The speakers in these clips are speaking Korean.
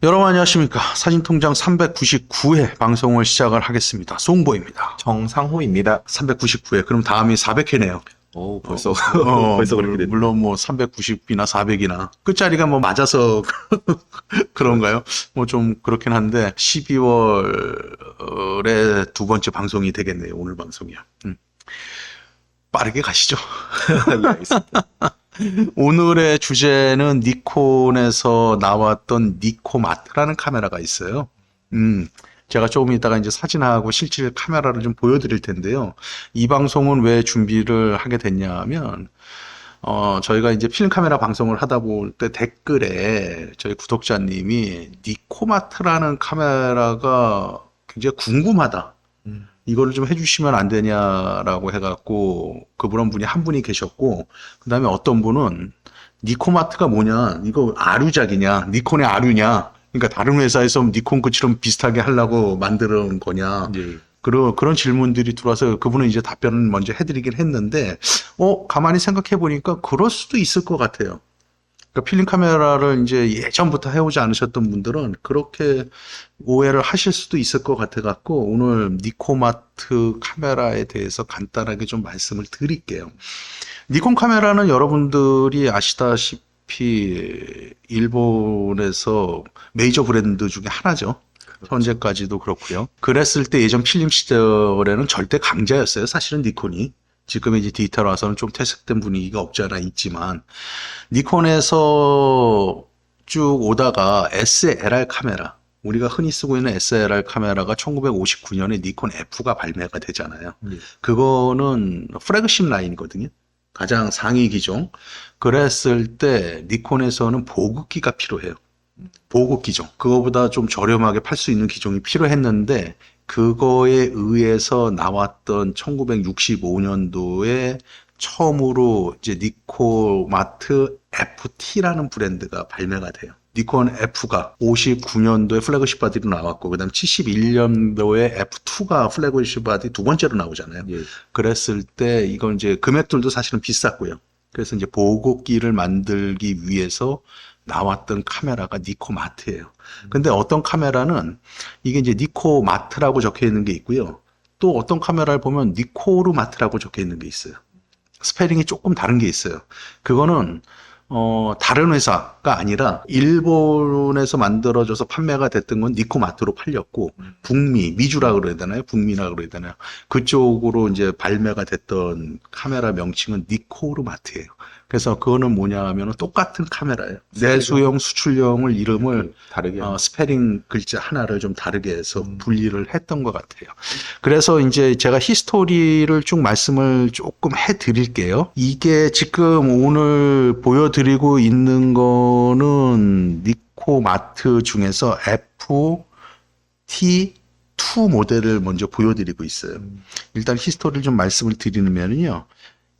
여러분 안녕하십니까. 사진통장 399회 방송을 시작을 하겠습니다. 송보입니다. 정상호입니다. 399회. 그럼 다음이 400회네요. 오, 벌써 그렇게 됐네. 물론 뭐 390이나 400이나 끝자리가 뭐 맞아서 그런가요? 뭐 좀 그렇긴 한데 12월에 두 번째 방송이 되겠네요. 오늘 방송이요. 빠르게 가시죠. 네, 알겠습니다. 오늘의 주제는 니콘에서 나왔던 니코마트라는 카메라가 있어요. 제가 조금 이따가 이제 사진하고 실질 카메라를 좀 보여드릴 텐데요. 이 방송은 왜 준비를 하게 됐냐면, 저희가 이제 필름 카메라 방송을 하다 볼 때 댓글에 저희 구독자님이 니코마트라는 카메라가 굉장히 궁금하다. 이거를 좀 해주시면 안 되냐라고 해갖고 그런 분이 한 분이 계셨고, 그 다음에 어떤 분은 니코마트가 뭐냐, 이거 아류작이냐, 니콘의 아류냐, 그러니까 다른 회사에서 니콘 것처럼 비슷하게 하려고 만드는 거냐, 네. 그런 질문들이 들어와서 그분은 이제 답변을 먼저 해드리긴 했는데, 가만히 생각해 보니까 그럴 수도 있을 것 같아요. 그러니까 필름 카메라를 이제 예전부터 해오지 않으셨던 분들은 그렇게 오해를 하실 수도 있을 것 같아 갖고 오늘 니코마트 카메라에 대해서 간단하게 좀 말씀을 드릴게요. 니콘 카메라는 여러분들이 아시다시피 일본에서 메이저 브랜드 중에 하나죠. 현재까지도 그렇고요. 그랬을 때 예전 필름 시절에는 절대 강자였어요. 사실은 니콘이. 지금 이제 디지털 와서는 좀 퇴색된 분위기가 없지 않아 있지만, 니콘에서 쭉 오다가 SLR 카메라, 우리가 흔히 쓰고 있는 SLR 카메라가 1959년에 니콘 F가 발매가 되잖아요. 그거는 플래그십 라인이거든요. 가장 상위 기종. 그랬을 때 니콘에서는 보급기가 필요해요. 보급 기종. 그거보다 좀 저렴하게 팔 수 있는 기종이 필요했는데, 그거에 의해서 나왔던 1965년도에 처음으로 이제 니코마트 FT라는 브랜드가 발매가 돼요. 니콘 F가 59년도에 플래그십 바디로 나왔고, 그 다음 71년도에 F2가 플래그십 바디 두 번째로 나오잖아요. 예. 그랬을 때 이건 이제 금액들도 사실은 비쌌고요. 그래서 이제 보급기를 만들기 위해서 나왔던 카메라가 니코마트예요. 근데 어떤 카메라는 이게 이제 니코마트라고 적혀 있는 게 있고요. 또 어떤 카메라를 보면 니코르마트라고 적혀 있는 게 있어요. 스페링이 조금 다른 게 있어요. 그거는 다른 회사가 아니라 일본에서 만들어져서 판매가 됐던 건 니코마트로 팔렸고, 미주라 그래야 되나요? 북미라 그래야 되나요? 그쪽으로 이제 발매가 됐던 카메라 명칭은 니코르마트예요. 그래서 그거는 뭐냐 하면 똑같은 카메라예요. 내수용, 수출용을 이름을 다르게. 스페링 글자 하나를 좀 다르게 해서 분리를 했던 것 같아요. 그래서 이제 제가 히스토리를 쭉 말씀을 조금 해드릴게요. 이게 지금 오늘 보여드리고 있는 거는 니코마트 중에서 FT2 모델을 먼저 보여드리고 있어요. 일단 히스토리를 좀 말씀을 드리면요.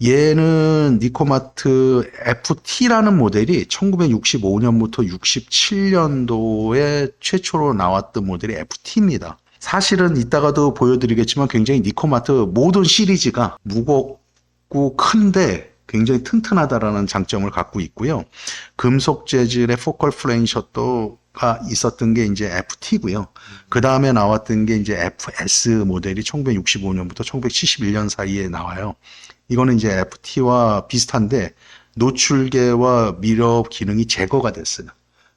얘는 니코마트 FT라는 모델이 1965년부터 67년도에 최초로 나왔던 모델이 FT입니다. 사실은 이따가도 보여드리겠지만 굉장히 니코마트 모든 시리즈가 무겁고 큰데 굉장히 튼튼하다라는 장점을 갖고 있고요. 금속 재질의 포컬 플레인 셔터가 있었던 게 이제 FT고요. 그 다음에 나왔던 게 이제 FS 모델이 1965년부터 1971년 사이에 나와요. 이거는 이제 FT와 비슷한데 노출계와 미러 기능이 제거가 됐어요.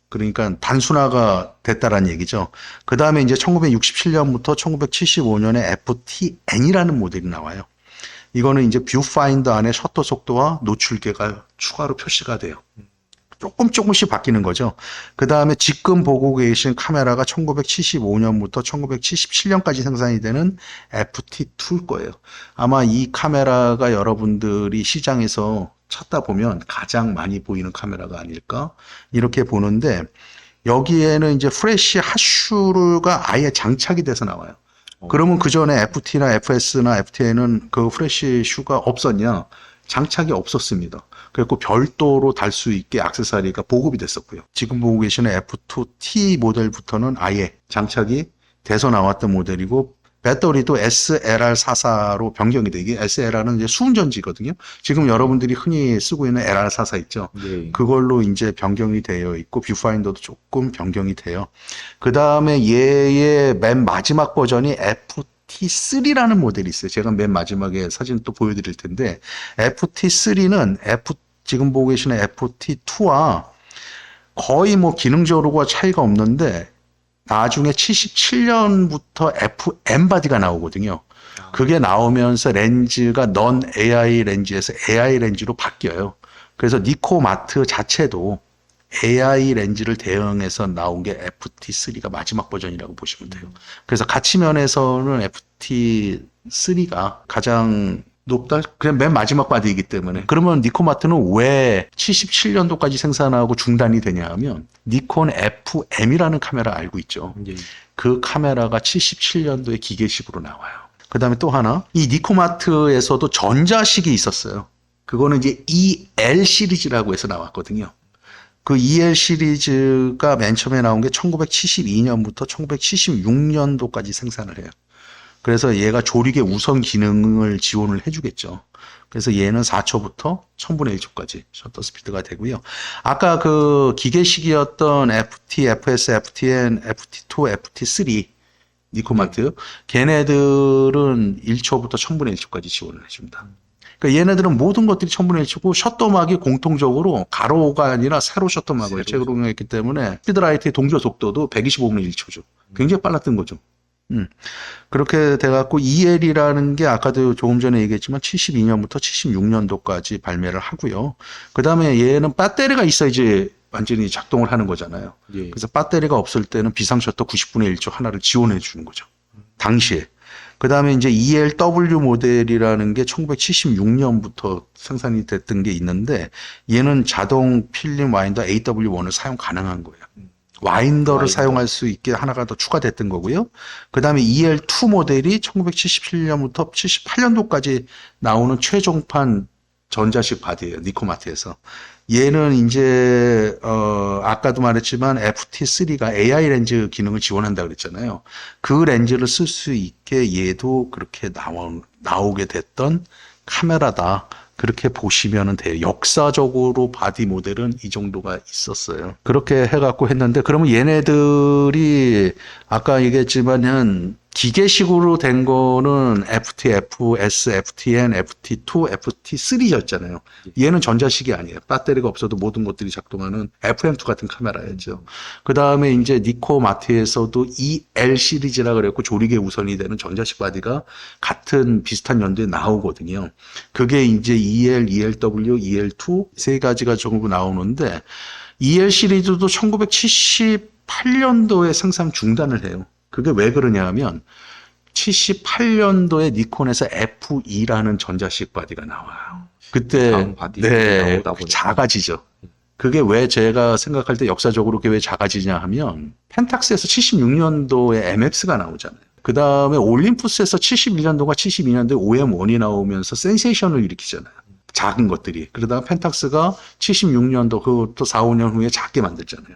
그러니까 단순화가 됐다라는 얘기죠. 그 다음에 이제 1967년부터 1975년에 FTN이라는 모델이 나와요. 이거는 이제 뷰파인더 안에 셔터 속도와 노출계가 추가로 표시가 돼요. 조금씩 바뀌는 거죠. 그 다음에 지금 보고 계신 카메라가 1975년부터 1977년까지 생산이 되는 FT2일 거예요. 아마 이 카메라가 여러분들이 시장에서 찾다 보면 가장 많이 보이는 카메라가 아닐까 이렇게 보는데, 여기에는 이제 프레쉬 핫슈가 아예 장착이 돼서 나와요. 그러면 그 전에 FT나 FS나 FTN은 그 프레쉬 슈가 없었냐? 장착이 없었습니다. 그리고 별도로 달 수 있게 액세서리가 보급이 됐었고요. 지금 보고 계시는 F2T 모델부터는 아예 장착이 돼서 나왔던 모델이고, 배터리도 SLR44로 변경이 돼. 이게 SLR은 이제 수은전지거든요. 지금 여러분들이 흔히 쓰고 있는 LR44 있죠. 네. 그걸로 이제 변경이 되어 있고 뷰파인더도 조금 변경이 돼요. 그 다음에 얘의 맨 마지막 버전이 FT3라는 모델이 있어요. 제가 맨 마지막에 사진 또 보여드릴 텐데 FT3는 지금 보고 계시는 FT2와 거의 뭐 기능적으로가 차이가 없는데 나중에 77년부터 FM 바디가 나오거든요. 그게 나오면서 렌즈가 넌 AI 렌즈에서 AI 렌즈로 바뀌어요. 그래서 니코마트 자체도 AI 렌즈를 대응해서 나온 게 FT3가 마지막 버전이라고 보시면 돼요. 그래서 가치 면에서는 FT3가 가장 높다? 그냥 맨 마지막 바디이기 때문에. 그러면 니코마트는 왜 77년도까지 생산하고 중단이 되냐 하면 니콘 FM이라는 카메라 알고 있죠. 예. 그 카메라가 77년도에 기계식으로 나와요. 그 다음에 또 하나, 이 니코마트에서도 전자식이 있었어요. 그거는 이제 EL 시리즈라고 해서 나왔거든요. 그 EL 시리즈가 맨 처음에 나온 게 1972년부터 1976년도까지 생산을 해요. 그래서 얘가 조리개 우선 기능을 지원을 해주겠죠. 그래서 얘는 4초부터 1000분의 1초까지 셔터 스피드가 되고요. 아까 그 기계식이었던 FT, FS, FTN, FT2, FT3 니코마트 걔네들은 1초부터 1000분의 1초까지 지원을 해줍니다. 그러니까 얘네들은 모든 것들이 1000분의 1초고 셔터막이 공통적으로 가로가 아니라 세로 셔터막을 제공했기 때문에 스피드라이트의 동조 속도도 125분의 1초죠. 굉장히 빨랐던 거죠. 그렇게 돼갖고 EL이라는 게 아까도 조금 전에 얘기했지만 72년부터 76년도까지 발매를 하고요. 그 다음에 얘는 배터리가 있어야지 완전히 작동을 하는 거잖아요. 예. 그래서 배터리가 없을 때는 비상 셔터 90분의 1초 하나를 지원해 주는 거죠. 당시에. 그 다음에 이제 ELW 모델이라는 게 1976년부터 생산이 됐던 게 있는데 얘는 자동 필름 와인더 AW1을 사용 가능한 거예요. 와인더를 사용할 수 있게 하나가 더 추가됐던 거고요. 그 다음에 EL2 모델이 1977년부터 78년도까지 나오는 최종판 전자식 바디예요. 니코마트에서. 얘는 이제 아까도 말했지만 FT3가 AI 렌즈 기능을 지원한다고 그랬잖아요. 그 렌즈를 쓸 수 있게 얘도 그렇게 나오게 됐던 카메라다. 그렇게 보시면 돼요. 역사적으로 바디 모델은 이 정도가 있었어요. 그렇게 해갖고 했는데, 그러면 얘네들이 아까 얘기했지만은 기계식으로 된 거는 FT, FS, FTN, FT2, FT3였잖아요. 얘는 전자식이 아니에요. 배터리가 없어도 모든 것들이 작동하는 FM2 같은 카메라였죠. 그 다음에 이제 니코마트에서도 EL 시리즈라 그랬고 조리개 우선이 되는 전자식 바디가 같은 비슷한 연도에 나오거든요. 그게 이제 EL, ELW, EL2 세 가지가 전부 나오는데 EL 시리즈도 1978년도에 생산 중단을 해요. 그게 왜 그러냐 하면 78년도에 니콘에서 F2라는 전자식 바디가 나와요. 그때 네, 작아지죠. 그게 왜 제가 생각할 때 역사적으로 그게 왜 작아지냐 하면 펜탁스에서 76년도에 MX가 나오잖아요. 그 다음에 올림푸스에서 71년도가 72년도에 OM1이 나오면서 센세이션을 일으키잖아요. 작은 것들이. 그러다가 펜탁스가 76년도 그것도 4, 5년 후에 작게 만들잖아요.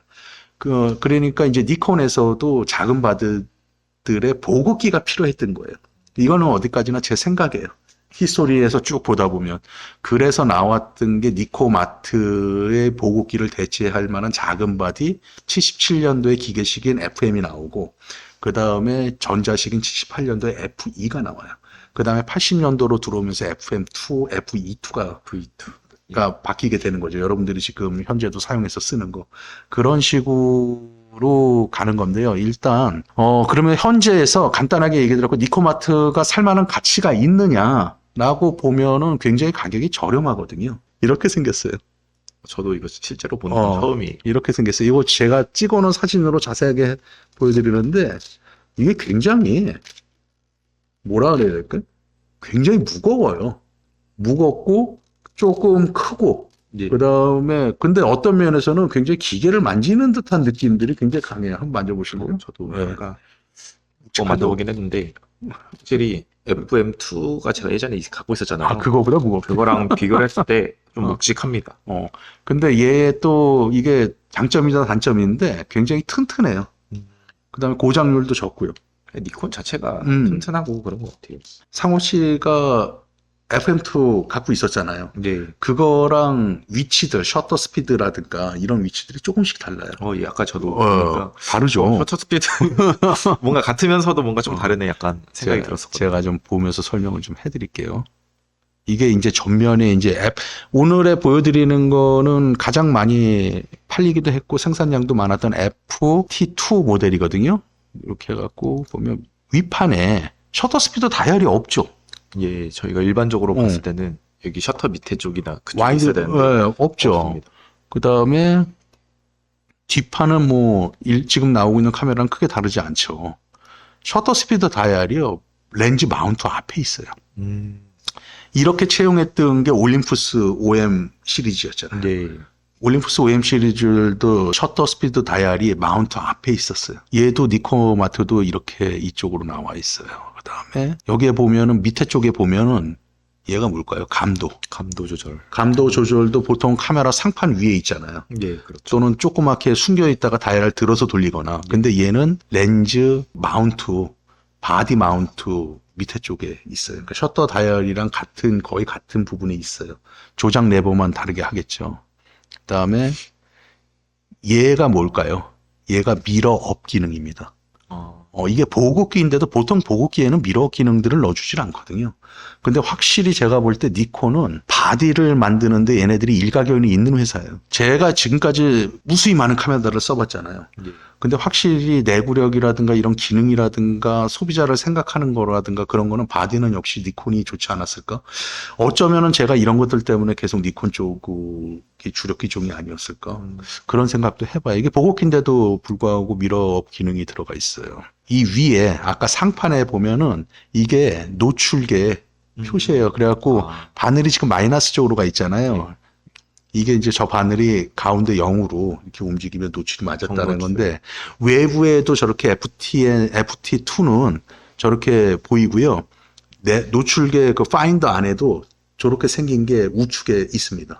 그러니까 이제 니콘에서도 작은 바디들의 보급기가 필요했던 거예요. 이거는 어디까지나 제 생각이에요. 히스토리에서 쭉 보다 보면. 그래서 나왔던 게 니코마트의 보급기를 대체할 만한 작은 바디, 77년도에 기계식인 FM이 나오고, 그 다음에 전자식인 78년도에 F2가 나와요. 그 다음에 80년도로 들어오면서 FM2, FE2가 가 바뀌게 되는 거죠. 여러분들이 지금 현재도 사용해서 쓰는 거. 그런 식으로 가는 건데요. 일단, 그러면 현재에서 간단하게 얘기 드렸고, 니코마트가 살만한 가치가 있느냐라고 보면은 굉장히 가격이 저렴하거든요. 이렇게 생겼어요. 저도 이거 실제로 보는 건 처음이에요. 이렇게 생겼어요. 이거 제가 찍어놓은 사진으로 자세하게 보여드리는데, 이게 굉장히, 뭐라 그래야 될까? 굉장히 무거워요. 무겁고, 조금 크고, 예. 그 다음에, 근데 어떤 면에서는 굉장히 기계를 만지는 듯한 느낌들이 굉장히 강해요. 한번 만져보실래요? 저도 네. 아까 만져보긴 했는데, 확실히 FM2가 제가 예전에 갖고 있었잖아요. 아, 그거보다 무겁고. 그거랑 비교를 했을 때 좀 묵직합니다. 근데 얘 또 이게 장점이자 단점인데 굉장히 튼튼해요. 그 다음에 고장률도 적고요. 니콘 자체가 음. 튼튼하고 그런 것 같아요. 상호 씨가 FM2 갖고 있었잖아요. 네. 그거랑 위치들, 셔터 스피드라든가 이런 위치들이 조금씩 달라요. 예, 아까 저도 보니까 다르죠. 셔터 스피드 뭔가 같으면서도 뭔가 좀 다르네 약간 생각이 들었었거든요. 제가 좀 보면서 설명을 좀 해드릴게요. 이게 이제 전면에 이제 오늘에 보여드리는 거는 가장 많이 팔리기도 했고 생산량도 많았던 FT2 모델이거든요. 이렇게 해갖고 보면 윗판에 셔터 스피드 다이얼이 없죠. 예, 저희가 일반적으로 봤을 때는 여기 셔터 밑에 쪽이나 그쪽에 있어야 되는데 없죠. 없습니다. 그 다음에 뒷판은 뭐 지금 나오고 있는 카메라랑 크게 다르지 않죠. 셔터 스피드 다이얼이요. 렌즈 마운트 앞에 있어요. 이렇게 채용했던 게 올림푸스 OM 시리즈였잖아요. 네. 올림푸스 OM 시리즈도 셔터 스피드 다이얼이 마운트 앞에 있었어요. 얘도 니코마트도 이렇게 이쪽으로 나와 있어요. 그 다음에 여기에 보면은 밑에 쪽에 보면은 얘가 뭘까요? 감도 조절. 감도 조절도 보통 카메라 상판 위에 있잖아요. 예, 그렇죠. 또는 조그맣게 숨겨 있다가 다이얼을 들어서 돌리거나. 근데 얘는 렌즈 마운트, 바디 마운트 밑에 쪽에 있어요. 그러니까 셔터 다이얼이랑 거의 같은 부분에 있어요. 조작 레버만 다르게 하겠죠. 그다음에 얘가 뭘까요? 얘가 미러업 기능입니다. 이게 보급기인데도 보통 보급기에는 미러 기능들을 넣어주질 않거든요. 근데 확실히 제가 볼 때 니콘은 바디를 만드는데 얘네들이 일가견이 있는 회사예요. 제가 지금까지 무수히 많은 카메라를 써봤잖아요. 예. 근데 확실히 내구력이라든가 이런 기능이라든가 소비자를 생각하는 거라든가 그런 거는 바디는 역시 니콘이 좋지 않았을까? 어쩌면은 제가 이런 것들 때문에 계속 니콘 쪽이 주력 기종이 아니었을까? 그런 생각도 해봐요. 이게 보급기인데도 불구하고 미러업 기능이 들어가 있어요. 이 위에 아까 상판에 보면은 이게 노출계 표시예요. 그래갖고 바늘이 지금 마이너스 쪽으로 가 있잖아요. 이게 이제 저 바늘이 가운데 0으로 이렇게 움직이면 노출이 맞았다는 건데 외부에도 저렇게 FT2는 저렇게 보이고요. 노출계 그 파인더 안에도 저렇게 생긴 게 우측에 있습니다.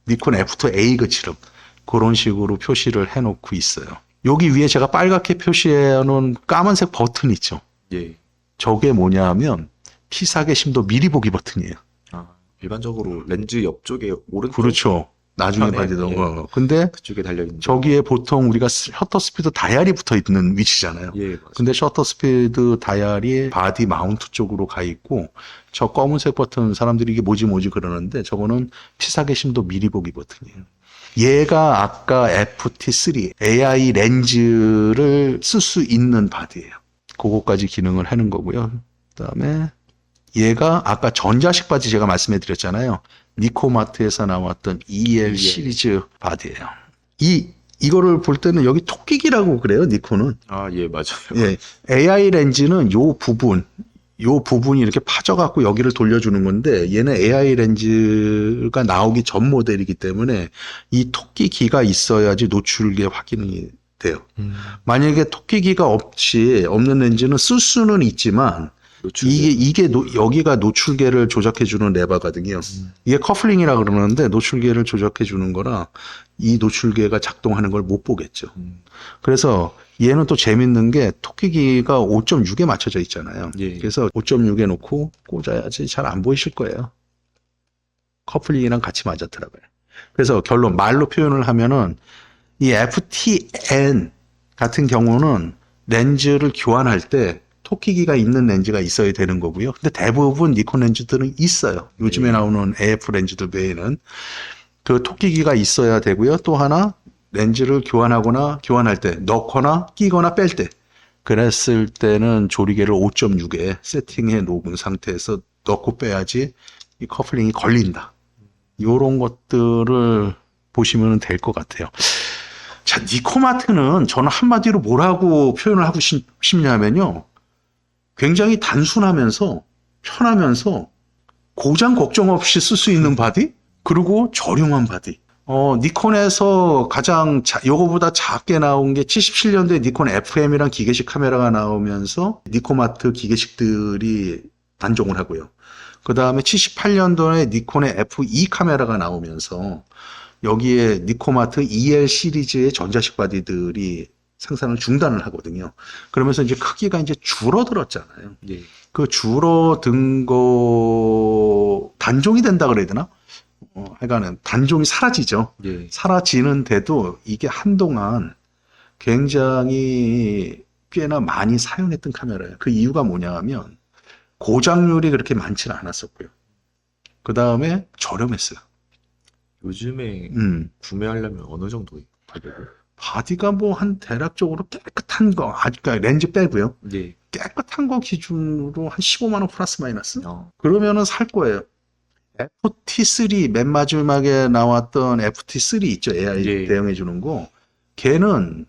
니콘 F2A 그처럼 그런 식으로 표시를 해놓고 있어요. 여기 위에 제가 빨갛게 표시해놓은 까만색 버튼 있죠. 예. 저게 뭐냐 하면 피사계 심도 미리 보기 버튼이에요. 일반적으로 렌즈 옆쪽에 오른쪽 그렇죠. 나중에 편에, 봐도. 예. 근데 그쪽에 달려 있는 저기에 보통 우리가 셔터 스피드 다이얼이 붙어 있는 위치잖아요. 예, 맞습니다. 근데 셔터 스피드 다이얼이 바디 마운트 쪽으로 가 있고 저 검은색 버튼 사람들이 이게 뭐지 그러는데 저거는 피사계 심도 미리 보기 버튼이에요. 얘가 아까 FT3 AI 렌즈를 쓸 수 있는 바디예요. 그거까지 기능을 하는 거고요. 그다음에 얘가 아까 전자식 바디 제가 말씀해 드렸잖아요. 니코마트에서 나왔던 EL 시리즈 바디예요. 이거를 볼 때는 여기 토끼기라고 그래요, 니콘은. 예, 맞아요. 예. AI 렌즈는 요 부분이 이렇게 파져갖고 여기를 돌려주는 건데 얘는 AI 렌즈가 나오기 전 모델이기 때문에 이 토끼기가 있어야지 노출계 확인이 돼요. 만약에 토끼기가 없는 렌즈는 쓸 수는 있지만 이게 여기가 노출계를 조작해주는 레버거든요. 이게 커플링이라 그러는데 노출계를 조작해주는 거라 이 노출계가 작동하는 걸 못 보겠죠. 그래서 얘는 또 재밌는 게 토끼기가 5.6에 맞춰져 있잖아요. 예. 그래서 5.6에 놓고 꽂아야지 잘 안 보이실 거예요. 커플링이랑 같이 맞았더라고요. 그래서 결론 말로 표현을 하면은 이 FTN 같은 경우는 렌즈를 교환할 때 토끼기가 있는 렌즈가 있어야 되는 거고요. 근데 대부분 니콘 렌즈들은 있어요. 요즘에 나오는 AF 렌즈들 외에는 그 토끼기가 있어야 되고요. 또 하나 렌즈를 교환할 때 넣거나 끼거나 뺄 때 그랬을 때는 조리개를 5.6에 세팅해 놓은 상태에서 넣고 빼야지 이 커플링이 걸린다. 이런 것들을 보시면 될 것 같아요. 자, 니코마트는 저는 한마디로 뭐라고 표현을 하고 싶냐면요. 굉장히 단순하면서 편하면서 고장 걱정 없이 쓸 수 있는 바디 그리고 저렴한 바디. 니콘에서 가장 요거보다 작게 나온 게 77년도에 니콘 FM이랑 기계식 카메라가 나오면서 니코마트 기계식들이 단종을 하고요. 그 다음에 78년도에 니콘의 F2 카메라가 나오면서 여기에 니코마트 EL 시리즈의 전자식 바디들이 생산을 중단을 하거든요. 그러면서 이제 크기가 이제 줄어들었잖아요. 예. 그 줄어든 거 단종이 된다 그래야 되나? 하여간은 단종이 사라지죠. 예. 사라지는데도 이게 한동안 굉장히 꽤나 많이 사용했던 카메라예요. 그 이유가 뭐냐 하면 고장률이 그렇게 많지는 않았었고요. 그 다음에 저렴했어요. 요즘에 구매하려면 어느 정도 가격이? 바디가 뭐 한 대략적으로 깨끗한 거, 그러니까 렌즈 빼고요. 예. 깨끗한 거 기준으로 한 15만 원 플러스 마이너스? 어. 그러면은 살 거예요. FT3 맨 마지막에 나왔던 FT3 있죠. AI 예. 대응해 주는 거. 걔는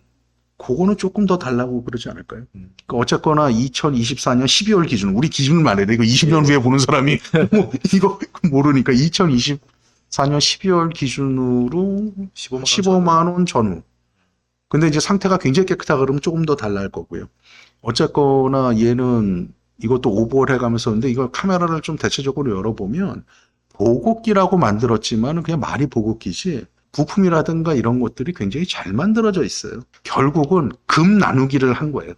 그거는 조금 더 달라고 그러지 않을까요? 그러니까 어쨌거나 2024년 12월 기준, 우리 기준을 말해야 돼. 이거 20년 후에 보는 사람이 뭐 이거 모르니까 2024년 12월 기준으로 15만 원 전후. 근데 이제 상태가 굉장히 깨끗하다 그러면 조금 더 달라할 거고요. 어쨌거나 얘는 이것도 오버홀 해가면서 근데 이거 카메라를 좀 대체적으로 열어보면 보급기라고 만들었지만 그냥 말이 보급기지 부품이라든가 이런 것들이 굉장히 잘 만들어져 있어요. 결국은 금 나누기를 한 거예요.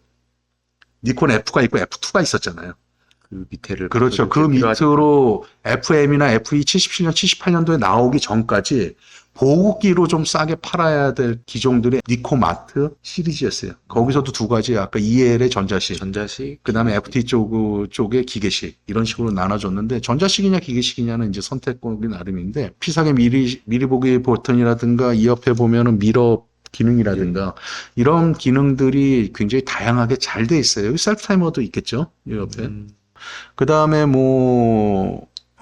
니콘 F가 있고 F2가 있었잖아요. 그 밑에를 그렇죠. 그 밑으로 FM이나 FE 77년, 78년도에 나오기 전까지 보급기로 좀 싸게 팔아야 될 기종들의 니코마트 시리즈였어요. 거기서도 두 가지, 아까 EL의 전자식, 그 다음에 FT 쪽의 기계식, 이런 식으로 나눠줬는데, 전자식이냐 기계식이냐는 이제 선택권이 나름인데, 피상의 미리 보기 버튼이라든가, 이 옆에 보면은 미러 기능이라든가, 이런 기능들이 굉장히 다양하게 잘 돼 있어요. 여기 셀프 타이머도 있겠죠? 이 옆에. 그 다음에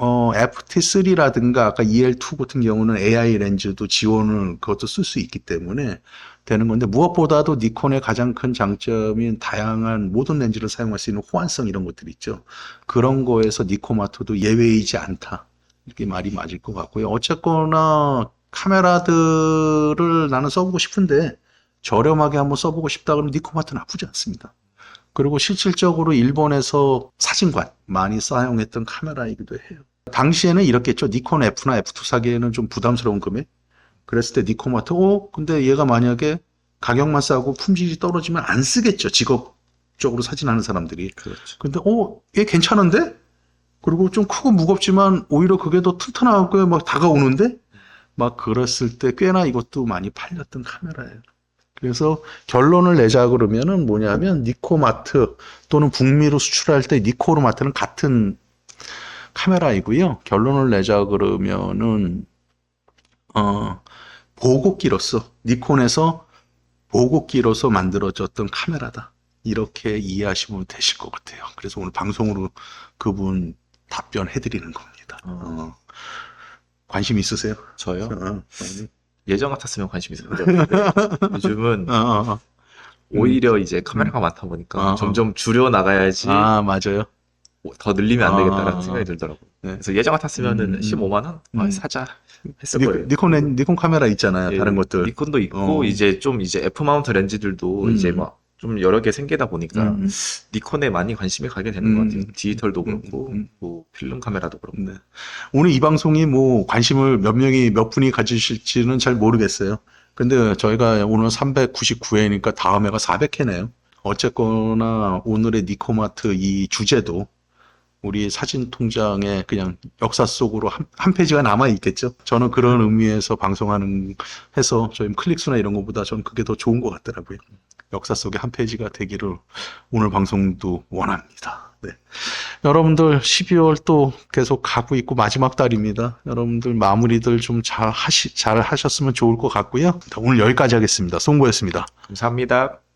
FT3라든가 아까 EL2 같은 경우는 AI 렌즈도 지원을 그것도 쓸 수 있기 때문에 되는 건데 무엇보다도 니콘의 가장 큰 장점인 다양한 모든 렌즈를 사용할 수 있는 호환성 이런 것들이 있죠. 그런 거에서 니코마토도 예외이지 않다. 이렇게 말이 맞을 것 같고요. 어쨌거나 카메라들을 나는 써보고 싶은데 저렴하게 한번 써보고 싶다 그러면 니코마토 나쁘지 않습니다. 그리고 실질적으로 일본에서 사진관 많이 사용했던 카메라이기도 해요. 당시에는 이렇겠죠. 니콘 F나 F2 사기에는 좀 부담스러운 금액. 그랬을 때 니코마토, 근데 얘가 만약에 가격만 싸고 품질이 떨어지면 안 쓰겠죠. 직업적으로 사진하는 사람들이. 그렇죠. 근데 얘 괜찮은데? 그리고 좀 크고 무겁지만 오히려 그게 더 튼튼하고 막 다가오는데? 막 그랬을 때 꽤나 이것도 많이 팔렸던 카메라예요. 그래서 결론을 내자 그러면은 뭐냐면 니코마트 또는 북미로 수출할 때 니코마트는 같은 카메라이고요. 결론을 내자 그러면은 보급기로서 니콘에서 보급기로서 만들어졌던 카메라다. 이렇게 이해하시면 되실 것 같아요. 그래서 오늘 방송으로 그분 답변해드리는 겁니다. 관심 있으세요? 저요? 예전 같았으면 관심이 있었는데 요즘은 오히려 이제 카메라가 많다 보니까 점점 줄여 나가야지 맞아요. 더 늘리면 안 되겠다라는 생각이 들더라고요. 네. 그래서 예전 같았으면은 15만 원 사자 했을 거예요. 니콘 카메라 있잖아요. 예, 다른 것들. 니콘도 있고 이제 F 마운트 렌즈들도 이제 막 좀 여러 개 생기다 보니까 니콘에 많이 관심이 가게 되는 것 같아요. 디지털도 그렇고 뭐 필름 카메라도 그렇고. 네. 오늘 이 방송이 뭐 관심을 몇 분이 가지실지는 잘 모르겠어요. 근데 저희가 오늘 399회니까 다음 회가 400회네요. 어쨌거나 오늘의 니코마트 이 주제도 우리 사진 통장에 그냥 역사 속으로 한 페이지가 남아 있겠죠. 저는 그런 의미에서 방송하는 해서 저희 클릭수나 이런 것보다 저는 그게 더 좋은 것 같더라고요. 역사 속의 한 페이지가 되기를 오늘 방송도 원합니다. 네. 여러분들 12월 또 계속 가고 있고 마지막 달입니다. 여러분들 마무리들 좀 잘 하셨으면 좋을 것 같고요. 오늘 여기까지 하겠습니다. 송보였습니다. 감사합니다.